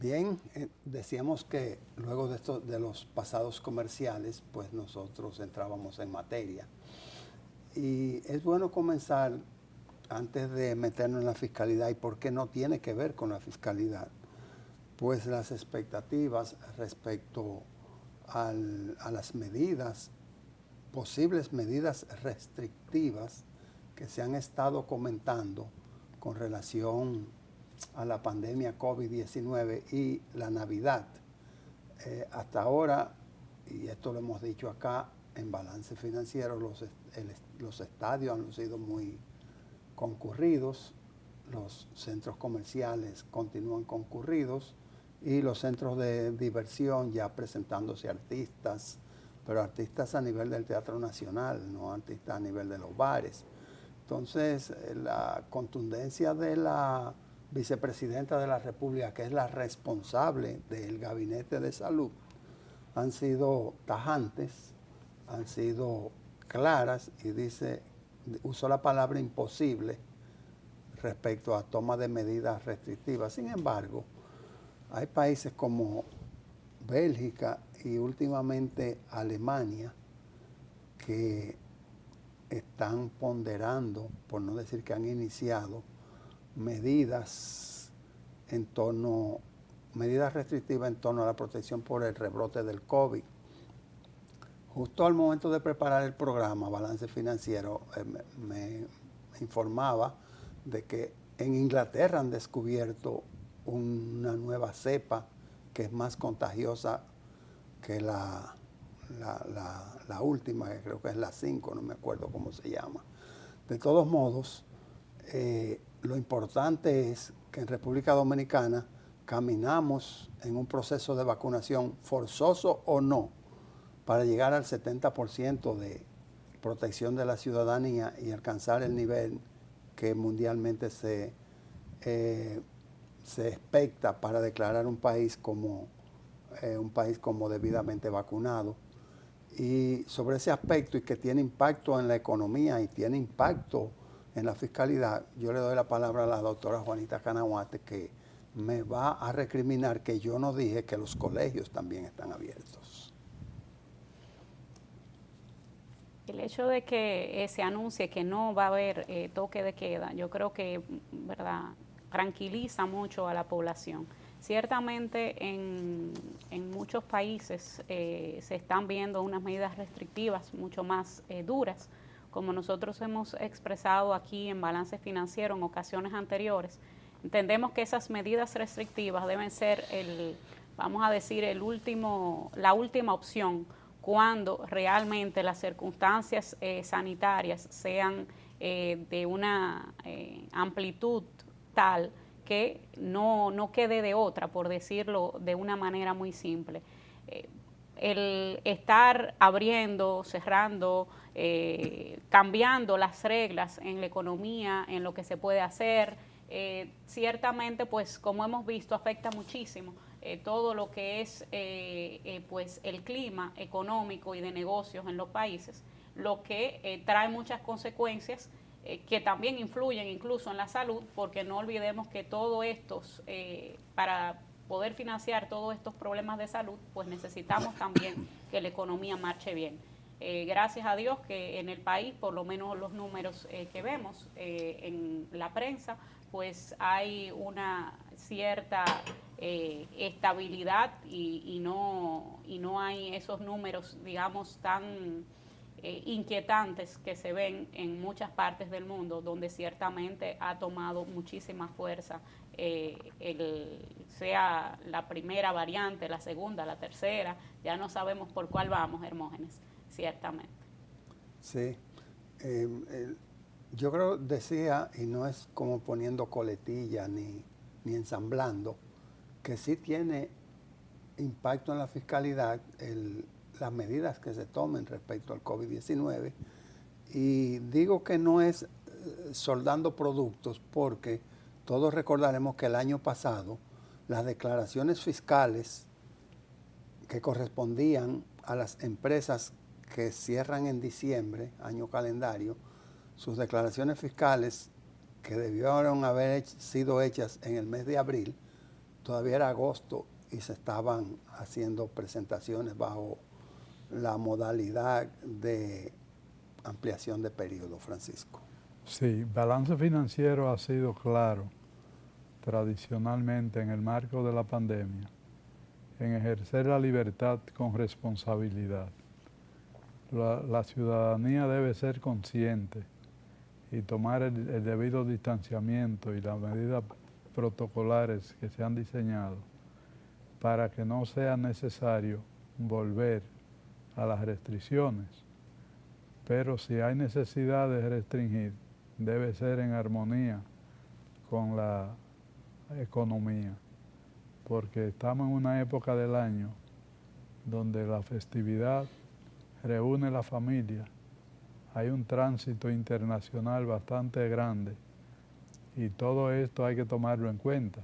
Bien, decíamos que luego de los pasados comerciales, pues nosotros entrábamos en materia. Y es bueno comenzar antes de meternos en la fiscalidad, y por qué no tiene que ver con la fiscalidad, pues las expectativas respecto a las medidas, posibles medidas restrictivas que se han estado comentando con relación a la pandemia COVID-19 y la Navidad. Hasta ahora, y esto lo hemos dicho acá, en balance financiero los estadios han sido muy concurridos, los centros comerciales continúan concurridos y los centros de diversión ya presentándose artistas, pero artistas a nivel del Teatro Nacional, no artistas a nivel de los bares. Entonces, la contundencia de la vicepresidenta de la República, que es la responsable del Gabinete de Salud, han sido tajantes, han sido claras y usó la palabra imposible respecto a toma de medidas restrictivas. Sin embargo, hay países como Bélgica y últimamente Alemania que están ponderando, por no decir que han iniciado, medidas restrictivas en torno a la protección por el rebrote del COVID. Justo al momento de preparar el programa Balance Financiero, me informaba de que en Inglaterra han descubierto una nueva cepa que es más contagiosa que la última, que creo que es la 5, no me acuerdo cómo se llama. De todos modos, lo importante es que en República Dominicana caminamos en un proceso de vacunación, forzoso o no, para llegar al 70% de protección de la ciudadanía y alcanzar el nivel que mundialmente se expecta para declarar un país como debidamente vacunado. Y sobre ese aspecto, y que tiene impacto en la economía y tiene impacto en la fiscalidad, yo le doy la palabra a la doctora Juanita Canahuate, que me va a recriminar que yo no dije que los colegios también están abiertos. El hecho de que se anuncie que no va a haber toque de queda, yo creo que, ¿verdad?, tranquiliza mucho a la población. Ciertamente en muchos países se están viendo unas medidas restrictivas mucho más duras, como nosotros hemos expresado aquí en Balance Financiero en ocasiones anteriores. Entendemos que esas medidas restrictivas deben ser vamos a decir, la última opción cuando realmente las circunstancias sanitarias sean de una amplitud tal que no quede de otra, por decirlo de una manera muy simple. El estar abriendo, cerrando, cambiando las reglas en la economía, en lo que se puede hacer, ciertamente, pues como hemos visto, afecta muchísimo todo lo que es pues el clima económico y de negocios en los países, lo que trae muchas consecuencias que también influyen incluso en la salud, porque no olvidemos que todos estos, para poder financiar todos estos problemas de salud, pues necesitamos también que la economía marche bien. Gracias a Dios que en el país, por lo menos los números que vemos en la prensa, pues hay una cierta estabilidad y no hay esos números, digamos, tan inquietantes que se ven en muchas partes del mundo, donde ciertamente ha tomado muchísima fuerza, sea la primera variante, la segunda, la tercera, ya no sabemos por cuál vamos, Hermógenes, ciertamente. Sí, yo creo, decía, y no es como poniendo coletilla ni ensamblando, que sí tiene impacto en la fiscalidad las medidas que se tomen respecto al COVID-19, y digo que no es soldando productos, porque todos recordaremos que el año pasado las declaraciones fiscales que correspondían a las empresas que cierran en diciembre, año calendario, sus declaraciones fiscales que debieron haber sido hechas en el mes de abril, todavía era agosto y se estaban haciendo presentaciones bajo la modalidad de ampliación de periodo, Francisco. Sí, balance financiero ha sido claro tradicionalmente en el marco de la pandemia, en ejercer la libertad con responsabilidad. La ciudadanía debe ser consciente y tomar el debido distanciamiento y las medidas protocolares que se han diseñado para que no sea necesario volver a las restricciones. Pero si hay necesidad de restringir, debe ser en armonía con la economía, porque estamos en una época del año donde la festividad reúne la familia, hay un tránsito internacional bastante grande y todo esto hay que tomarlo en cuenta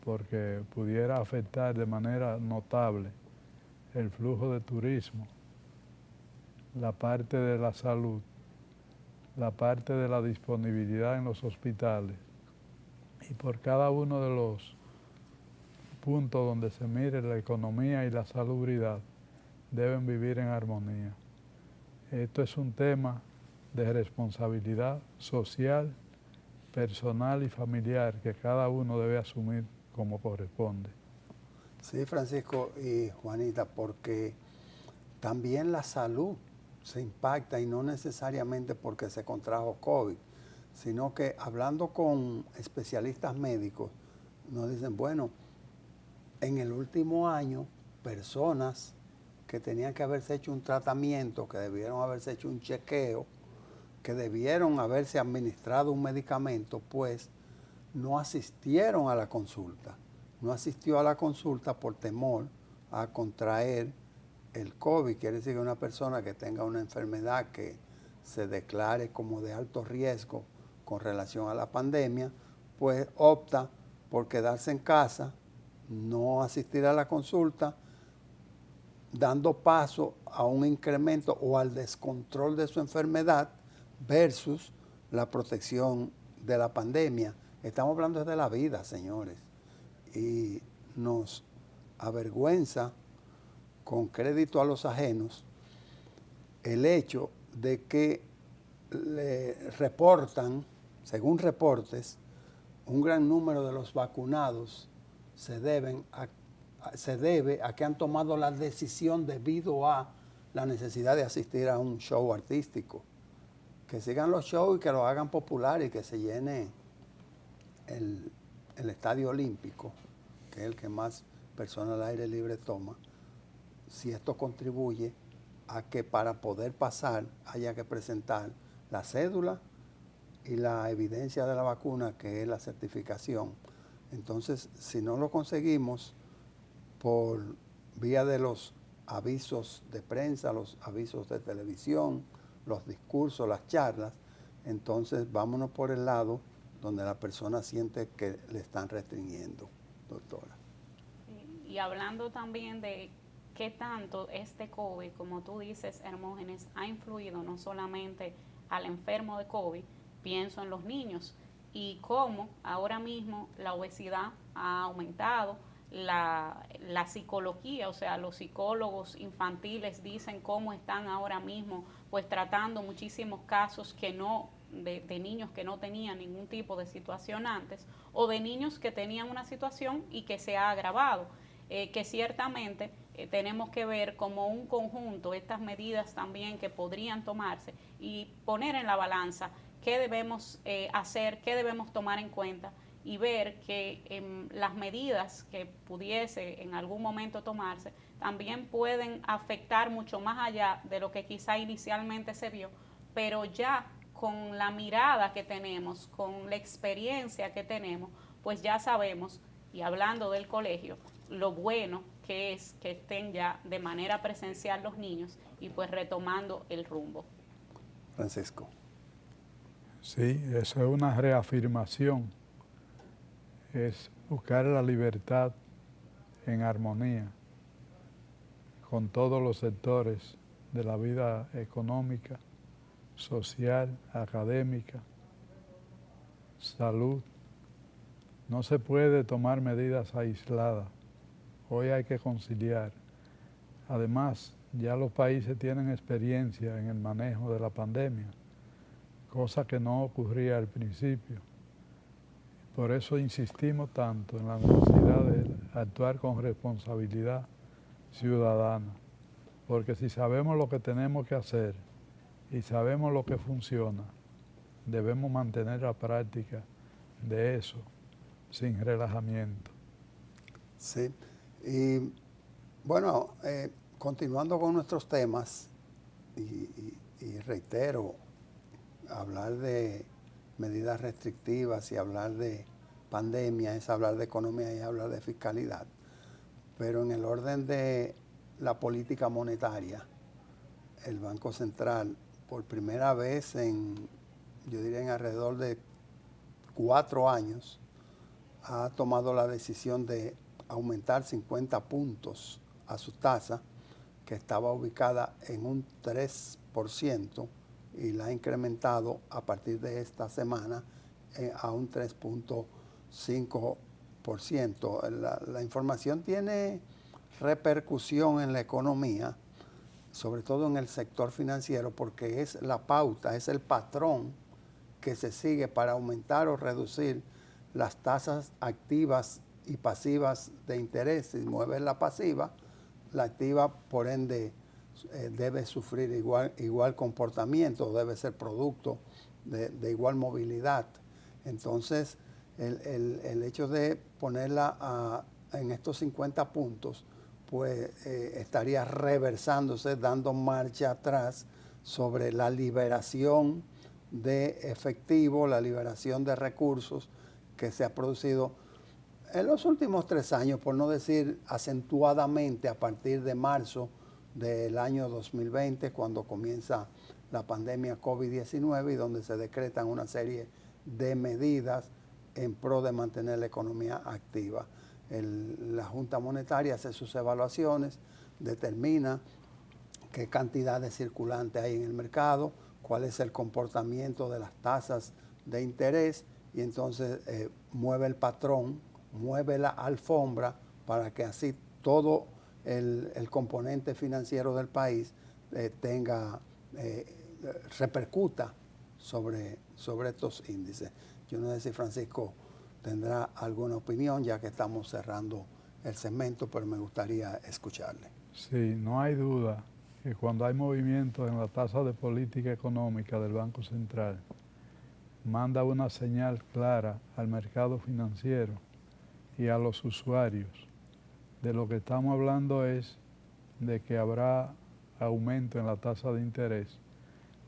porque pudiera afectar de manera notable el flujo de turismo, la parte de la salud, la parte de la disponibilidad en los hospitales y por cada uno de los puntos donde se mire la economía y la salubridad deben vivir en armonía. Esto es un tema de responsabilidad social, personal y familiar que cada uno debe asumir como corresponde. Sí, Francisco y Juanita, porque también la salud se impacta y no necesariamente porque se contrajo COVID, sino que hablando con especialistas médicos nos dicen, bueno, en el último año personas que tenían que haberse hecho un tratamiento, que debieron haberse hecho un chequeo, que debieron haberse administrado un medicamento, pues no asistieron a la consulta. No asistió a la consulta por temor a contraer el COVID. Quiere decir que una persona que tenga una enfermedad que se declare como de alto riesgo con relación a la pandemia, pues opta por quedarse en casa, no asistir a la consulta, dando paso a un incremento o al descontrol de su enfermedad versus la protección de la pandemia. Estamos hablando de la vida, señores, y nos avergüenza con crédito a los ajenos el hecho de que le reportan, según reportes, un gran número de los vacunados se debe a que han tomado la decisión debido a la necesidad de asistir a un show artístico. Que sigan los shows y que lo hagan popular y que se llene el Estadio Olímpico, que es el que más personas al aire libre toma, si esto contribuye a que para poder pasar haya que presentar la cédula y la evidencia de la vacuna, que es la certificación. Entonces, si no lo conseguimos por vía de los avisos de prensa, los avisos de televisión, los discursos, las charlas, entonces vámonos por el lado donde la persona siente que le están restringiendo, doctora. Y hablando también de qué tanto este COVID, como tú dices, Hermógenes, ha influido no solamente al enfermo de COVID, pienso en los niños, y cómo ahora mismo la obesidad ha aumentado, la psicología, o sea, los psicólogos infantiles dicen cómo están ahora mismo pues tratando muchísimos casos que no de niños que no tenían ningún tipo de situación antes o de niños que tenían una situación y que se ha agravado, que ciertamente tenemos que ver como un conjunto estas medidas también que podrían tomarse y poner en la balanza qué debemos hacer, qué debemos tomar en cuenta y ver que las medidas que pudiese en algún momento tomarse también pueden afectar mucho más allá de lo que quizá inicialmente se vio, pero ya con la mirada que tenemos, con la experiencia que tenemos, pues ya sabemos, y hablando del colegio, lo bueno que es que estén ya de manera presencial los niños y pues retomando el rumbo. Francisco. Sí, eso es una reafirmación, es buscar la libertad en armonía con todos los sectores de la vida económica, social, académica, salud, No se puede tomar medidas aisladas. Hoy hay que conciliar. Además, ya los países tienen experiencia en el manejo de la pandemia, cosa que no ocurría al principio. Por eso insistimos tanto en la necesidad de actuar con responsabilidad ciudadana, porque si sabemos lo que tenemos que hacer y sabemos lo que funciona, debemos mantener la práctica de eso sin relajamiento. Sí, y bueno, continuando con nuestros temas, y reitero, hablar de medidas restrictivas y hablar de pandemia es hablar de economía y hablar de fiscalidad, pero en el orden de la política monetaria, el Banco Central, por primera vez yo diría en alrededor de 4 años, ha tomado la decisión de aumentar 50 puntos a su tasa, que estaba ubicada en un 3%, y la ha incrementado a partir de esta semana a un 3.5%. La información tiene repercusión en la economía, sobre todo en el sector financiero, porque es la pauta, es el patrón que se sigue para aumentar o reducir las tasas activas y pasivas de interés. Si mueves la pasiva, la activa, por ende, debe sufrir igual comportamiento, debe ser producto de igual movilidad. Entonces, el hecho de ponerla en estos 50 puntos, pues estaría reversándose, dando marcha atrás sobre la liberación de efectivo, la liberación de recursos que se ha producido en los últimos 3 años, por no decir acentuadamente a partir de marzo del año 2020, cuando comienza la pandemia COVID-19 y donde se decretan una serie de medidas en pro de mantener la economía activa. La Junta Monetaria hace sus evaluaciones, determina qué cantidad de circulante hay en el mercado, cuál es el comportamiento de las tasas de interés, y entonces mueve el patrón, mueve la alfombra para que así todo el componente financiero del país repercuta sobre estos índices. Yo no sé si Francisco tendrá alguna opinión, ya que estamos cerrando el segmento, pero me gustaría escucharle. Sí, no hay duda que cuando hay movimientos en la tasa de política económica del Banco Central, manda una señal clara al mercado financiero y a los usuarios. De lo que estamos hablando es de que habrá aumento en la tasa de interés,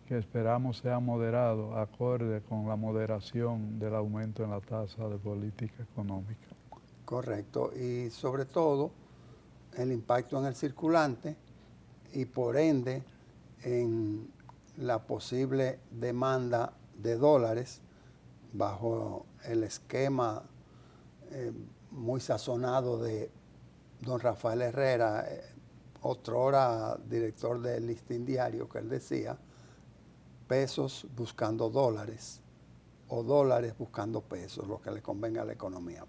que esperamos sea moderado, acorde con la moderación del aumento en la tasa de política económica. Correcto, y sobre todo el impacto en el circulante y por ende en la posible demanda de dólares bajo el esquema muy sazonado de don Rafael Herrera, otrora director del Listín Diario, que él decía: pesos buscando dólares o dólares buscando pesos, lo que le convenga a la economía.